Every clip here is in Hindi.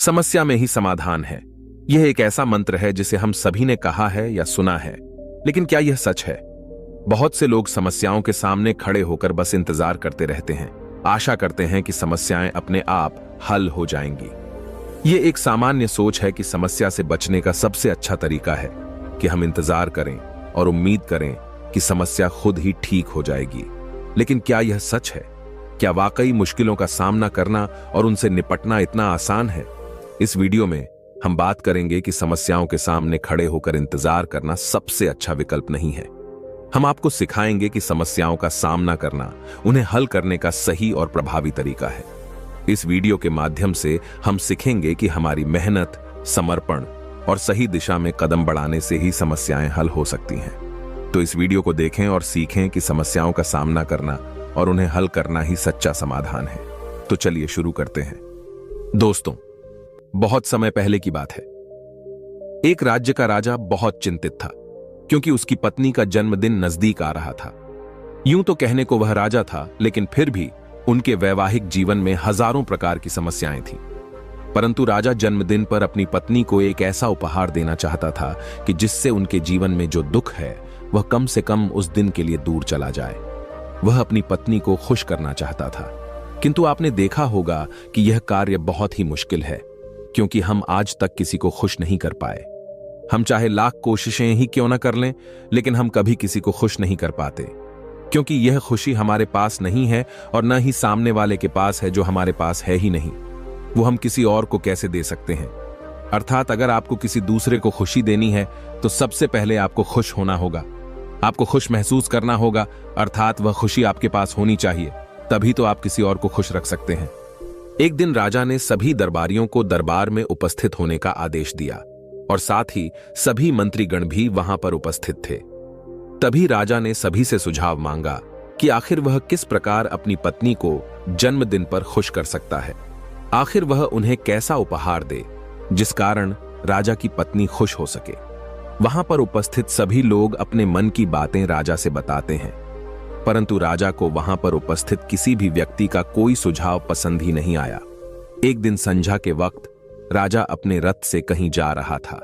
समस्या में ही समाधान है। यह एक ऐसा मंत्र है जिसे हम सभी ने कहा है या सुना है, लेकिन क्या यह सच है? बहुत से लोग समस्याओं के सामने खड़े होकर बस इंतजार करते रहते हैं, आशा करते हैं कि समस्याएं अपने आप हल हो जाएंगी। यह एक सामान्य सोच है कि समस्या से बचने का सबसे अच्छा तरीका है कि हम इंतजार करें और उम्मीद करें कि समस्या खुद ही ठीक हो जाएगी। लेकिन क्या यह सच है? क्या वाकई मुश्किलों का सामना करना और उनसे निपटना इतना आसान है? इस वीडियो में हम बात करेंगे कि समस्याओं के सामने खड़े होकर इंतजार करना सबसे अच्छा विकल्प नहीं है। हम आपको सिखाएंगे कि समस्याओं का सामना करना उन्हें हल करने का सही और प्रभावी तरीका है। इस वीडियो के माध्यम से हम सीखेंगे कि हमारी मेहनत, समर्पण और सही दिशा में कदम बढ़ाने से ही समस्याएं हल हो सकती हैं। तो इस वीडियो को देखें और सीखें कि समस्याओं का सामना करना और उन्हें हल करना ही सच्चा समाधान है। तो चलिए शुरू करते हैं। दोस्तों, बहुत समय पहले की बात है। एक राज्य का राजा बहुत चिंतित था क्योंकि उसकी पत्नी का जन्मदिन नजदीक आ रहा था। यूं तो कहने को वह राजा था, लेकिन फिर भी उनके वैवाहिक जीवन में हजारों प्रकार की समस्याएं थीं। परंतु राजा जन्मदिन पर अपनी पत्नी को एक ऐसा उपहार देना चाहता था कि जिससे उनके जीवन में जो दुख है वह कम से कम उस दिन के लिए दूर चला जाए। वह अपनी पत्नी को खुश करना चाहता था, किंतु आपने देखा होगा कि यह कार्य बहुत ही मुश्किल है, क्योंकि हम आज तक किसी को खुश नहीं कर पाए। हम चाहे लाख कोशिशें ही क्यों ना कर लें, लेकिन हम कभी किसी को खुश नहीं कर पाते, क्योंकि यह खुशी हमारे पास नहीं है और न ही सामने वाले के पास है, जो हमारे पास है ही नहीं। वो हम किसी और को कैसे दे सकते हैं? अर्थात अगर आपको किसी दूसरे को खुशी देनी है तो सबसे पहले आपको खुश होना होगा, आपको खुश महसूस करना होगा, अर्थात वह खुशी आपके पास होनी चाहिए, तभी तो आप किसी और को खुश रख सकते हैं। एक दिन राजा ने सभी दरबारियों को दरबार में उपस्थित होने का आदेश दिया और साथ ही सभी मंत्रीगण भी वहां पर उपस्थित थे। तभी राजा ने सभी से सुझाव मांगा कि आखिर वह किस प्रकार अपनी पत्नी को जन्मदिन पर खुश कर सकता है। आखिर वह उन्हें कैसा उपहार दे जिस कारण राजा की पत्नी खुश हो सके। वहां पर उपस्थित सभी लोग अपने मन की बातें राजा से बताते हैं, परंतु राजा को वहां पर उपस्थित किसी भी व्यक्ति का कोई सुझाव पसंद ही नहीं आया। एक दिन संध्या के वक्त राजा अपने रथ से कहीं जा रहा था।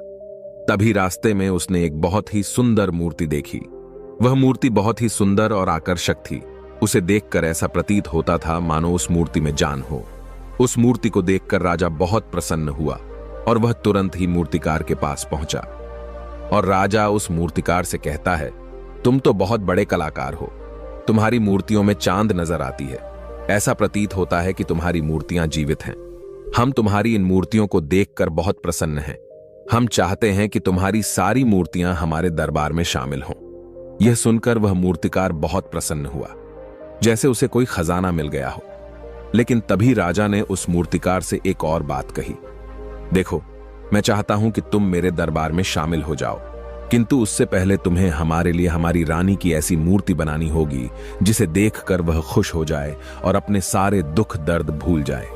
तभी रास्ते में उसने एक बहुत ही सुंदर मूर्ति देखी। वह मूर्ति बहुत ही सुंदर और आकर्षक थी। उसे देखकर ऐसा प्रतीत होता था मानो उस मूर्ति में जान हो। उस मूर्ति को देखकर राजा बहुत प्रसन्न हुआ और वह तुरंत ही मूर्तिकार के पास पहुंचा। और राजा उस मूर्तिकार से कहता है, तुम तो बहुत बड़े कलाकार हो, तुम्हारी मूर्तियों में चांद नजर आती है। ऐसा प्रतीत होता है कि तुम्हारी मूर्तियां जीवित हैं। हम तुम्हारी इन मूर्तियों को देखकर बहुत प्रसन्न हैं। हम चाहते हैं कि तुम्हारी सारी मूर्तियां हमारे दरबार में शामिल हों। यह सुनकर वह मूर्तिकार बहुत प्रसन्न हुआ, जैसे उसे कोई खजाना मिल गया हो। लेकिन तभी राजा ने उस मूर्तिकार से एक और बात कही, देखो, मैं चाहता हूं कि तुम मेरे दरबार में शामिल हो जाओ, किंतु उससे पहले तुम्हें हमारे लिए हमारी रानी की ऐसी मूर्ति बनानी होगी जिसे देखकर वह खुश हो जाए और अपने सारे दुख दर्द भूल जाए।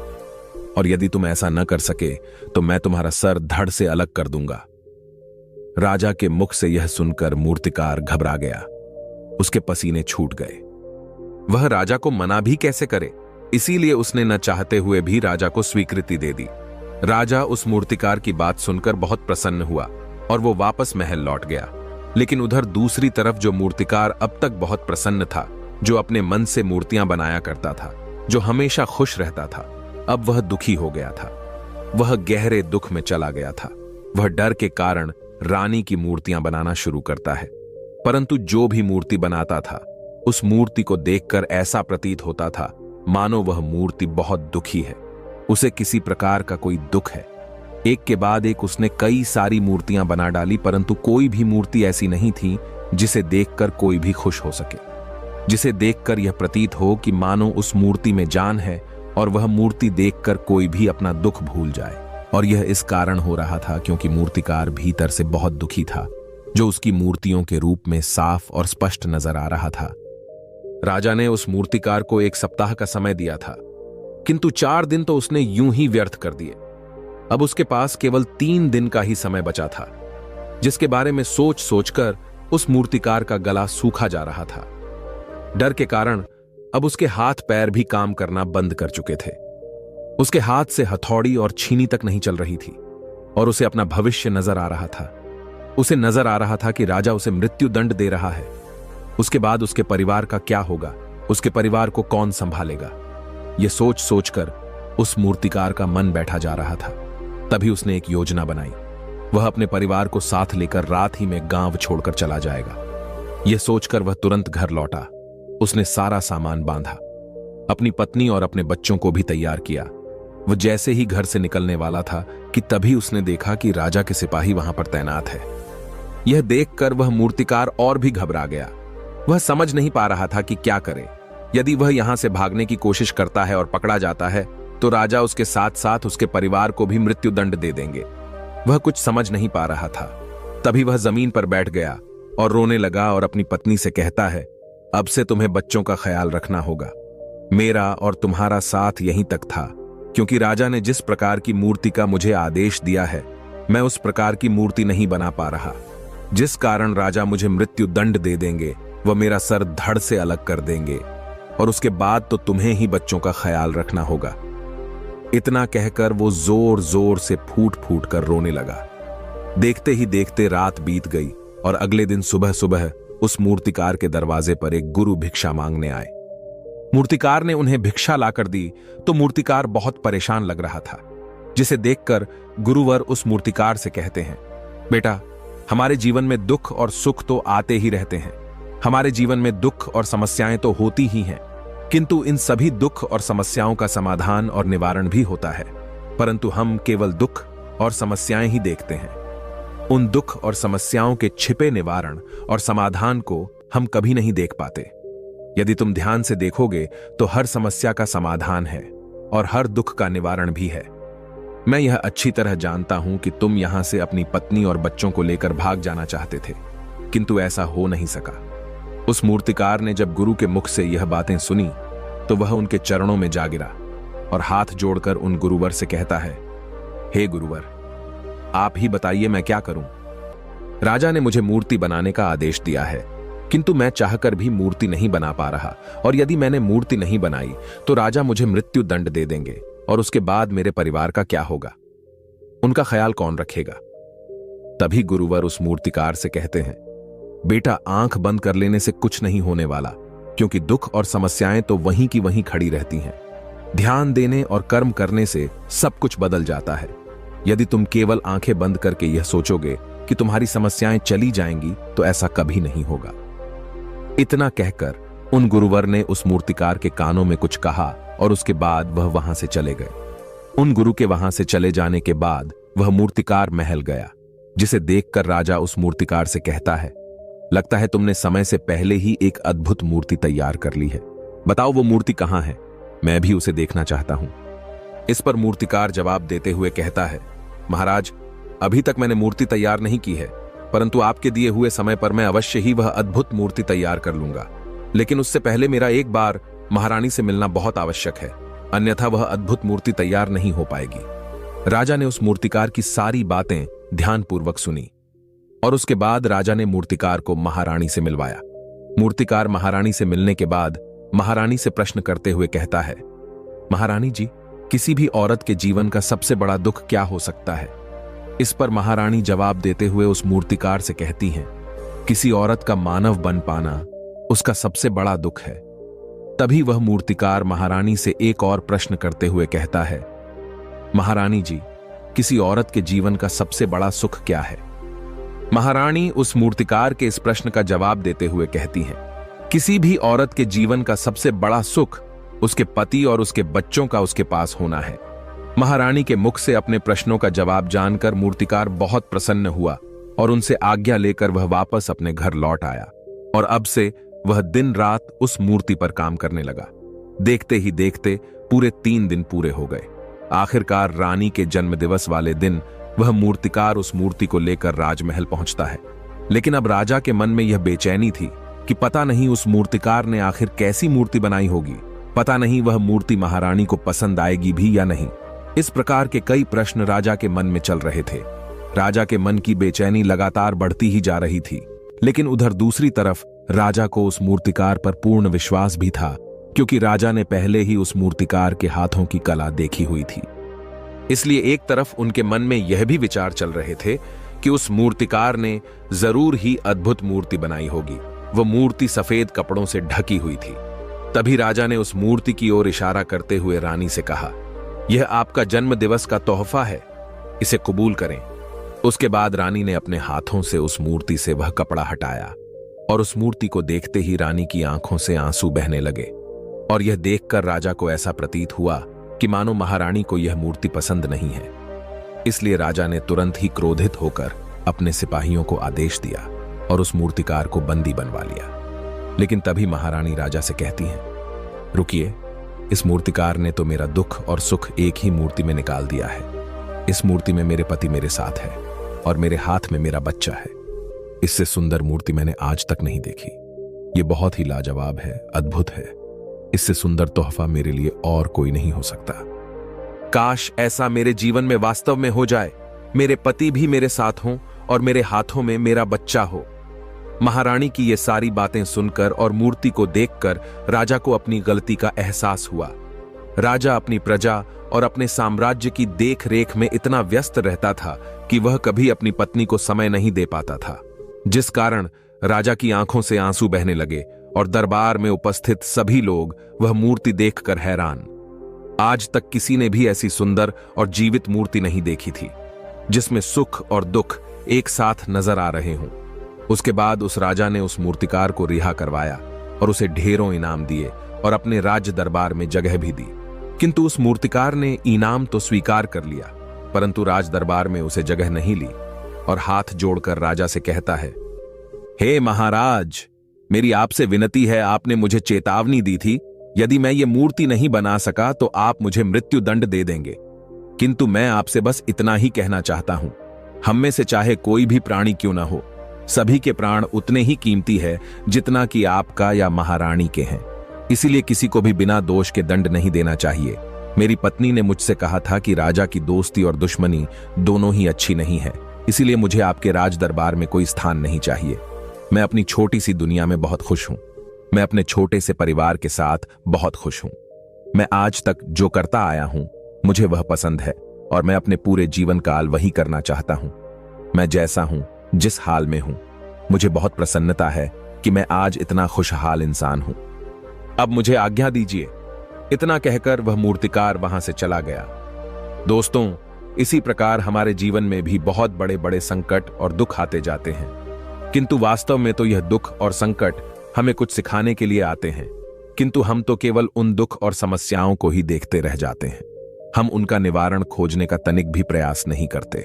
और यदि तुम ऐसा न कर सके तो मैं तुम्हारा सर धड़ से अलग कर दूंगा। राजा के मुख से यह सुनकर मूर्तिकार घबरा गया। उसके पसीने छूट गए। वह राजा को मना भी कैसे करे, इसीलिए उसने न चाहते हुए भी राजा को स्वीकृति दे दी। राजा उस मूर्तिकार की बात सुनकर बहुत प्रसन्न हुआ और वो वापस महल लौट गया। लेकिन उधर दूसरी तरफ जो मूर्तिकार अब तक बहुत प्रसन्न था, जो अपने मन से मूर्तियां बनाया करता था, जो हमेशा खुश रहता था, अब वह दुखी हो गया था। वह गहरे दुख में चला गया था। वह डर के कारण रानी की मूर्तियां बनाना शुरू करता है, परंतु जो भी मूर्ति बनाता था उस मूर्ति को देखकर ऐसा प्रतीत होता था मानो वह मूर्ति बहुत दुखी है, उसे किसी प्रकार का कोई दुख है। एक के बाद एक उसने कई सारी मूर्तियां बना डाली, परंतु कोई भी मूर्ति ऐसी नहीं थी जिसे देखकर कोई भी खुश हो सके, जिसे देखकर यह प्रतीत हो कि मानो उस मूर्ति में जान है और वह मूर्ति देखकर कोई भी अपना दुख भूल जाए। और यह इस कारण हो रहा था क्योंकि मूर्तिकार भीतर से बहुत दुखी था, जो उसकी मूर्तियों के रूप में साफ और स्पष्ट नजर आ रहा था। राजा ने उस मूर्तिकार को 1 सप्ताह का समय दिया था, किंतु 4 दिन तो उसने यूं ही व्यर्थ कर दिए। अब उसके पास केवल 3 दिन का ही समय बचा था, जिसके बारे में सोच सोचकर उस मूर्तिकार का गला सूखा जा रहा था। डर के कारण अब उसके हाथ पैर भी काम करना बंद कर चुके थे। उसके हाथ से हथौड़ी और छीनी तक नहीं चल रही थी और उसे अपना भविष्य नजर आ रहा था। उसे नजर आ रहा था कि राजा उसे मृत्यु दंड दे रहा है। उसके बाद उसके परिवार का क्या होगा, उसके परिवार को कौन संभालेगा। यह सोच सोचकर उस मूर्तिकार का मन बैठा जा रहा था। तभी उसने एक योजना बनाई। वह अपने परिवार को साथ लेकर रात ही में गांव छोड़कर चला जाएगा। यह सोचकर वह तुरंत घर लौटा। उसने सारा सामान बांधा, अपनी पत्नी और अपने बच्चों को भी तैयार किया। वह जैसे ही घर से निकलने वाला था कि तभी उसने देखा कि राजा के सिपाही वहां पर तैनात है। यह देखकर वह मूर्तिकार और भी घबरा गया। वह समझ नहीं पा रहा था कि क्या करे। यदि वह यहां से भागने की कोशिश करता है और पकड़ा जाता है तो राजा उसके साथ साथ उसके परिवार को भी मृत्यु दंड दे देंगे। वह कुछ समझ नहीं पा रहा था। तभी वह जमीन पर बैठ गया और रोने लगा और अपनी पत्नी से कहता है, अब से तुम्हें बच्चों का ख्याल रखना होगा। मेरा और तुम्हारा साथ यहीं तक था, क्योंकि राजा ने जिस प्रकार की मूर्ति का मुझे आदेश दिया है, मैं उस प्रकार की मूर्ति नहीं बना पा रहा। जिस कारण राजा मुझे मृत्यु दंड दे देंगे, वह मेरा सर धड़ से अलग कर देंगे और उसके बाद तो तुम्हें ही बच्चों का ख्याल रखना होगा। इतना कहकर वो जोर जोर से फूट फूट कर रोने लगा। देखते ही देखते रात बीत गई और अगले दिन सुबह सुबह उस मूर्तिकार के दरवाजे पर एक गुरु भिक्षा मांगने आए। मूर्तिकार ने उन्हें भिक्षा लाकर दी तो मूर्तिकार बहुत परेशान लग रहा था, जिसे देखकर गुरुवर उस मूर्तिकार से कहते हैं, बेटा, हमारे जीवन में दुख और सुख तो आते ही रहते हैं। हमारे जीवन में दुख और समस्याएं तो होती ही हैं, किंतु इन सभी दुख और समस्याओं का समाधान और निवारण भी होता है, परंतु हम केवल दुख और समस्याएं ही देखते हैं। उन दुख और समस्याओं के छिपे निवारण और समाधान को हम कभी नहीं देख पाते। यदि तुम ध्यान से देखोगे तो हर समस्या का समाधान है और हर दुख का निवारण भी है। मैं यह अच्छी तरह जानता हूं कि तुम यहां से अपनी पत्नी और बच्चों को लेकर भाग जाना चाहते थे, किंतु ऐसा हो नहीं सका। उस मूर्तिकार ने जब गुरु के मुख से यह बातें सुनी तो वह उनके चरणों में जा गिरा और हाथ जोड़कर उन गुरुवर से कहता है, हे गुरुवर, आप ही बताइए मैं क्या करूं। राजा ने मुझे मूर्ति बनाने का आदेश दिया है, किंतु मैं चाहकर भी मूर्ति नहीं बना पा रहा, और यदि मैंने मूर्ति नहीं बनाई तो राजा मुझे मृत्यु दंड दे देंगे और उसके बाद मेरे परिवार का क्या होगा, उनका ख्याल कौन रखेगा। तभी गुरुवर उस मूर्तिकार से कहते हैं, बेटा, आंख बंद कर लेने से कुछ नहीं होने वाला, क्योंकि दुख और समस्याएं तो वहीं की वहीं खड़ी रहती हैं। ध्यान देने और कर्म करने से सब कुछ बदल जाता है। यदि तुम केवल आंखें बंद करके यह सोचोगे कि तुम्हारी समस्याएं चली जाएंगी तो ऐसा कभी नहीं होगा। इतना कहकर उन गुरुवर ने उस मूर्तिकार के कानों में कुछ कहा और उसके बाद वह वहां से चले गए। उन गुरु के वहां से चले जाने के बाद वह मूर्तिकार महल गया, जिसे देखकर राजा उस मूर्तिकार से कहता है, लगता है तुमने समय से पहले ही एक अद्भुत मूर्ति तैयार कर ली है। बताओ वो मूर्ति कहां है, मैं भी उसे देखना चाहता हूं। इस पर मूर्तिकार जवाब देते हुए कहता है, महाराज, अभी तक मैंने मूर्ति तैयार नहीं की है, परंतु आपके दिए हुए समय पर मैं अवश्य ही वह अद्भुत मूर्ति तैयार कर लूंगा। लेकिन उससे पहले मेरा एक बार महारानी से मिलना बहुत आवश्यक है, अन्यथा वह अद्भुत मूर्ति तैयार नहीं हो पाएगी। राजा ने उस मूर्तिकार की सारी बातें ध्यानपूर्वक सुनी और उसके बाद राजा ने मूर्तिकार को महारानी से मिलवाया। मूर्तिकार महारानी से मिलने के बाद महारानी से प्रश्न करते हुए कहता है, महारानी जी, किसी भी औरत के जीवन का सबसे बड़ा दुख क्या हो सकता है। इस पर महारानी जवाब देते हुए उस मूर्तिकार से कहती हैं, किसी औरत का मानव बन पाना उसका सबसे बड़ा दुख है। तभी वह मूर्तिकार महारानी से एक और प्रश्न करते हुए कहता है, महारानी जी, किसी औरत के जीवन का सबसे बड़ा सुख क्या है। महारानी उस मूर्तिकार के इस प्रश्न का जवाब देते हुए कहती हैं, किसी भी औरत के जीवन का सबसे बड़ा सुख उसके पति और उसके बच्चों का उसके पास होना है। महारानी के मुख से अपने प्रश्नों का जवाब जानकर मूर्तिकार बहुत प्रसन्न हुआ और उनसे आज्ञा लेकर वह वापस अपने घर लौट आया और अब से वह दिन रात उस मूर्ति पर काम करने लगा। देखते ही देखते पूरे 3 दिन पूरे हो गए। आखिरकार रानी के जन्मदिवस वाले दिन वह मूर्तिकार उस मूर्ति को लेकर राजमहल पहुंचता है। लेकिन अब राजा के मन में यह बेचैनी थी कि पता नहीं उस मूर्तिकार ने आखिर कैसी मूर्ति बनाई होगी, पता नहीं वह मूर्ति महारानी को पसंद आएगी भी या नहीं। इस प्रकार के कई प्रश्न राजा के मन में चल रहे थे। राजा के मन की बेचैनी लगातार बढ़ती ही जा रही थी, लेकिन उधर दूसरी तरफ राजा को उस मूर्तिकार पर पूर्ण विश्वास भी था क्योंकि राजा ने पहले ही उस मूर्तिकार के हाथों की कला देखी हुई थी। इसलिए एक तरफ उनके मन में यह भी विचार चल रहे थे कि उस मूर्तिकार ने जरूर ही अद्भुत मूर्ति बनाई होगी। वह मूर्ति सफेद कपड़ों से ढकी हुई थी। तभी राजा ने उस मूर्ति की ओर इशारा करते हुए रानी से कहा, यह आपका जन्म दिवस का तोहफा है, इसे कबूल करें। उसके बाद रानी ने अपने हाथों से उस मूर्ति से वह कपड़ा हटाया और उस मूर्ति को देखते ही रानी की आंखों से आंसू बहने लगे। और यह देखकर राजा को ऐसा प्रतीत हुआ कि मानो महारानी को यह मूर्ति पसंद नहीं है। इसलिए राजा ने तुरंत ही क्रोधित होकर अपने सिपाहियों को आदेश दिया और उस मूर्तिकार को बंदी बनवा लिया। लेकिन तभी महारानी राजा से कहती हैं, रुकिए, इस मूर्तिकार ने तो मेरा दुख और सुख एक ही मूर्ति में निकाल दिया है। इस मूर्ति में मेरे पति मेरे साथ है और मेरे हाथ में मेरा बच्चा है। इससे सुंदर मूर्ति मैंने आज तक नहीं देखी। ये बहुत ही लाजवाब है, अद्भुत है। इससे सुंदर तोहफा मेरे लिए और कोई नहीं हो सकता। काश ऐसा मेरे जीवन में वास्तव में हो जाए, मेरे पति भी मेरे साथ हों और मेरे हाथों में मेरा बच्चा हो। महारानी की ये सारी बातें सुनकर और मूर्ति को देखकर राजा को अपनी गलती का एहसास हुआ। राजा अपनी प्रजा और अपने साम्राज्य की देख रेख में इतना व्यस्त रहता था कि वह कभी अपनी पत्नी को समय नहीं दे पाता था, जिस कारण राजा की आंखों से आंसू बहने लगे और दरबार में उपस्थित सभी लोग वह मूर्ति देखकर हैरान। आज तक किसी ने भी ऐसी सुंदर और जीवित मूर्ति नहीं देखी थी, जिसमें सुख और दुख एक साथ नजर आ रहे हों। उसके बाद उस राजा ने उस मूर्तिकार को रिहा करवाया और उसे ढेरों इनाम दिए और अपने राज्य दरबार में जगह भी दी। किंतु उस मूर्तिकार ने इनाम तो स्वीकार कर लिया, परंतु राज दरबार में उसे जगह नहीं ली और हाथ जोड़कर राजा से कहता है, हे महाराज, मेरी आपसे विनती है, आपने मुझे चेतावनी दी थी, यदि मैं ये मूर्ति नहीं बना सका तो आप मुझे मृत्यु दंड दे देंगे। किंतु मैं आपसे बस इतना ही कहना चाहता हूं, हम में से चाहे कोई भी प्राणी क्यों ना हो, सभी के प्राण उतने ही कीमती है जितना कि आपका या महारानी के हैं। इसीलिए किसी को भी बिना दोष के दंड नहीं देना चाहिए। मेरी पत्नी ने मुझसे कहा था कि राजा की दोस्ती और दुश्मनी दोनों ही अच्छी नहीं है, इसीलिए मुझे आपके राज दरबार में कोई स्थान नहीं चाहिए। मैं अपनी छोटी सी दुनिया में बहुत खुश हूं। मैं अपने छोटे से परिवार के साथ बहुत खुश हूं। मैं आज तक जो करता आया हूं मुझे वह पसंद है और मैं अपने पूरे जीवन काल वही करना चाहता हूं। मैं जैसा हूं, जिस हाल में हूं, मुझे बहुत प्रसन्नता है कि मैं आज इतना खुशहाल इंसान हूं। अब मुझे आज्ञा दीजिए। इतना कहकर वह मूर्तिकार वहां से चला गया। दोस्तों, इसी प्रकार हमारे जीवन में भी बहुत बड़े बड़े संकट और दुख आते जाते हैं, किंतु वास्तव में तो यह दुख और संकट हमें कुछ सिखाने के लिए आते हैं। किंतु हम तो केवल उन दुख और समस्याओं को ही देखते रह जाते हैं। हम उनका निवारण खोजने का तनिक भी प्रयास नहीं करते।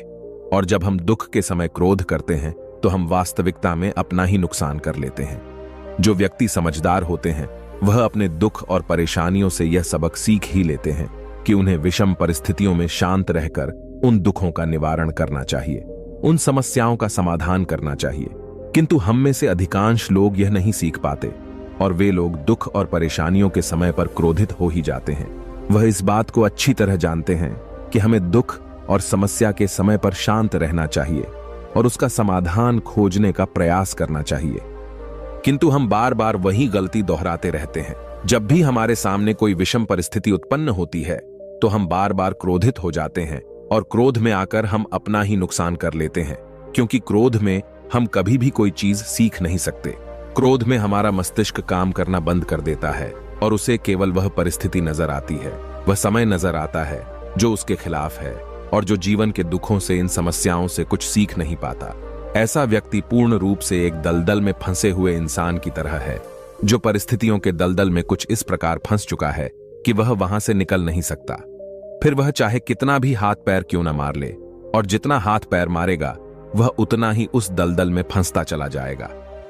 और जब हम दुख के समय क्रोध करते हैं तो हम वास्तविकता में अपना ही नुकसान कर लेते हैं। जो व्यक्ति समझदार होते हैं वह अपने दुख और परेशानियों से यह सबक सीख ही लेते हैं कि उन्हें विषम परिस्थितियों में शांत रहकर उन दुखों का निवारण करना चाहिए, उन समस्याओं का समाधान करना चाहिए। किंतु हम में से अधिकांश लोग यह नहीं सीख पाते और वे लोग दुख और परेशानियों के समय पर क्रोधित हो ही जाते हैं। वह इस बात को अच्छी तरह जानते हैं कि हमें दुख और समस्या के समय पर शांत रहना चाहिए और उसका समाधान खोजने का प्रयास करना चाहिए। किंतु हम बार बार वही गलती दोहराते रहते हैं। जब भी हमारे सामने कोई विषम परिस्थिति उत्पन्न होती है तो हम बार बार क्रोधित हो जाते हैं और क्रोध में आकर हम अपना ही नुकसान कर लेते हैं, क्योंकि क्रोध में हम कभी भी कोई चीज सीख नहीं सकते। क्रोध में हमारा मस्तिष्क काम करना बंद कर देता है और उसे केवल वह परिस्थिति नजर आती है, वह समय नजर आता है जो उसके खिलाफ है और जो जीवन के दुखों से, इन समस्याओं से कुछ सीख नहीं पाता। ऐसा व्यक्ति पूर्ण रूप से एक दलदल में फंसे हुए इंसान की तरह है, जो परिस्थितियों के दलदल में कुछ इस प्रकार फंस चुका है कि वह वहां से निकल नहीं सकता। फिर वह चाहे कितना भी हाथ पैर क्यों न मार ले, और जितना हाथ पैर मारेगा वह उतना ही उस दलदल में फंसता चला जाएगा।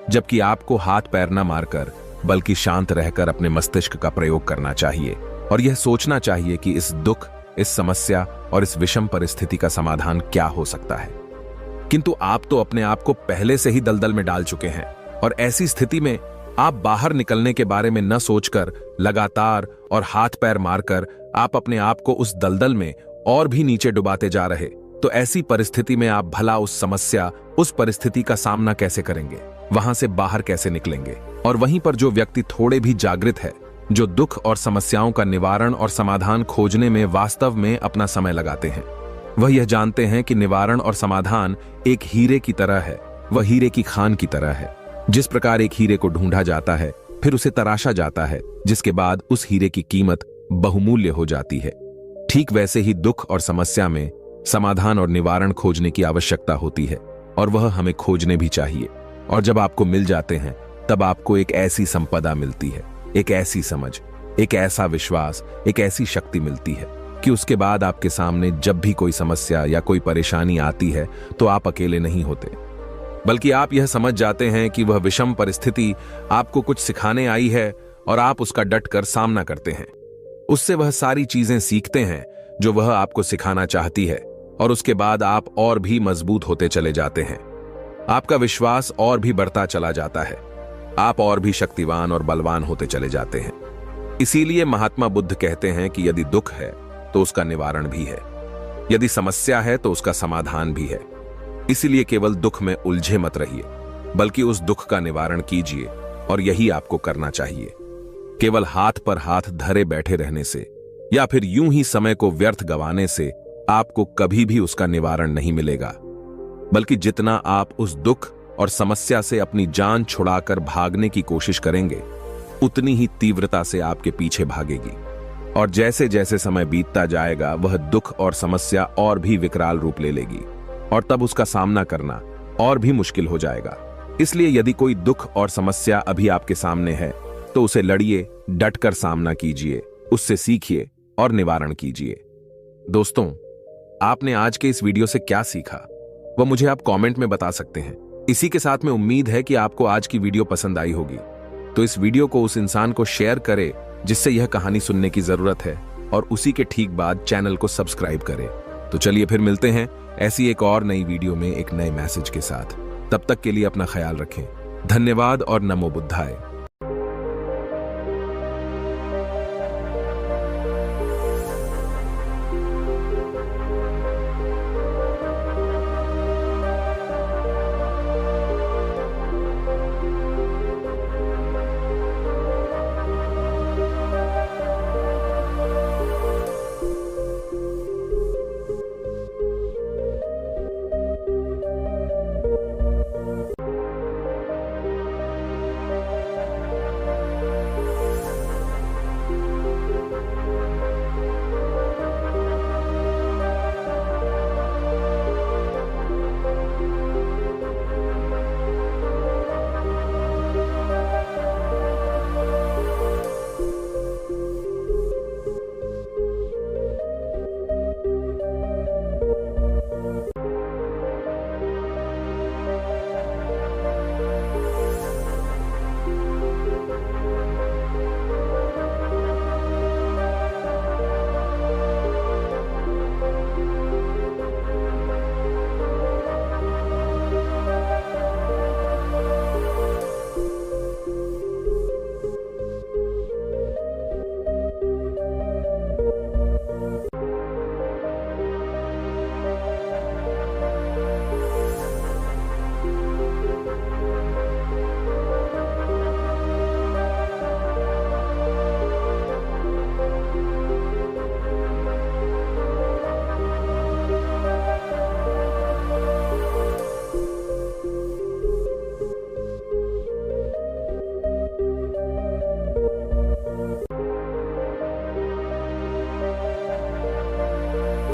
जबकि आपको हाथ पैर न मारकर बल्कि शांत रहकर अपने मस्तिष्क का प्रयोग करना चाहिए और यह सोचना चाहिए कि इस दुख, इस समस्या और इस विषम परिस्थिति का समाधान क्या हो सकता है। किंतु आप तो अपने आप को पहले से ही दलदल में डाल चुके हैं और ऐसी स्थिति में आप बाहर निकलने के बारे में न सोचकर लगातार और हाथ पैर मारकर आप अपने आप को उस दलदल में और भी नीचे डुबाते जा रहे, तो ऐसी परिस्थिति में आप भला उस समस्या, उस परिस्थिति का सामना कैसे करेंगे, वहां से बाहर कैसे निकलेंगे। और वहीं पर जो व्यक्ति थोड़े भी जागृत है जो दुख और समस्याओं का निवारण और समाधान खोजने में वास्तव में अपना समय लगाते हैं। वह यह जानते हैं कि निवारण और समाधान एक हीरे की तरह है, वह हीरे की खान की तरह है। जिस प्रकार एक हीरे को ढूंढा जाता है, फिर उसे तराशा जाता है, जिसके बाद उस हीरे की कीमत बहुमूल्य हो जाती है, ठीक वैसे ही दुख और समस्या में समाधान और निवारण खोजने की आवश्यकता होती है, और वह हमें खोजने भी चाहिए। और जब आपको मिल जाते हैं, तब आपको एक ऐसी संपदा मिलती है, एक ऐसी समझ, एक ऐसा विश्वास, एक ऐसी शक्ति मिलती है कि उसके बाद आपके सामने जब भी कोई समस्या या कोई परेशानी आती है तो आप अकेले नहीं होते, बल्कि आप यह समझ जाते हैं कि वह विषम परिस्थिति आपको कुछ सिखाने आई है और आप उसका डटकर सामना करते हैं। उससे वह सारी चीजें सीखते हैं जो वह आपको सिखाना चाहती है, और उसके बाद आप और भी मजबूत होते चले जाते हैं। आपका विश्वास और भी बढ़ता चला जाता है, आप और भी शक्तिवान और बलवान होते चले जाते हैं। इसीलिए महात्मा बुद्ध कहते हैं कि यदि दुख है तो उसका निवारण भी है, यदि समस्या है तो उसका समाधान भी है। इसलिए केवल दुख में उलझे मत रहिए, बल्कि उस दुख का निवारण कीजिए, और यही आपको करना चाहिए। केवल हाथ पर हाथ धरे बैठे रहने से या फिर यूं ही समय को व्यर्थ गंवाने से आपको कभी भी उसका निवारण नहीं मिलेगा, बल्कि जितना आप उस दुख और समस्या से अपनी जान छुड़ाकर भागने की कोशिश करेंगे, उतनी ही तीव्रता से आपके पीछे भागेगी। और जैसे जैसे समय बीतता जाएगा, वह दुख और समस्या और भी विकराल रूप ले लेगी, और तब उसका सामना करना और भी मुश्किल हो जाएगा। इसलिए यदि कोई दुख और समस्या अभी आपके सामने है, तो उसे लड़िए, डटकर सामना कीजिए, उससे सीखिए और निवारण कीजिए। दोस्तों, आपने आज के इस वीडियो से क्या सीखा, वह मुझे आप कमेंट में बता सकते हैं। इसी के साथ में उम्मीद है कि आपको आज की वीडियो पसंद आई होगी, तो इस वीडियो को उस इंसान को शेयर करें जिससे यह कहानी सुनने की जरूरत है, और उसी के ठीक बाद चैनल को सब्सक्राइब करें। तो चलिए फिर मिलते हैं ऐसी एक और नई वीडियो में एक नए मैसेज के साथ। तब तक के लिए अपना ख्याल रखें। धन्यवाद और नमो बुद्धाय।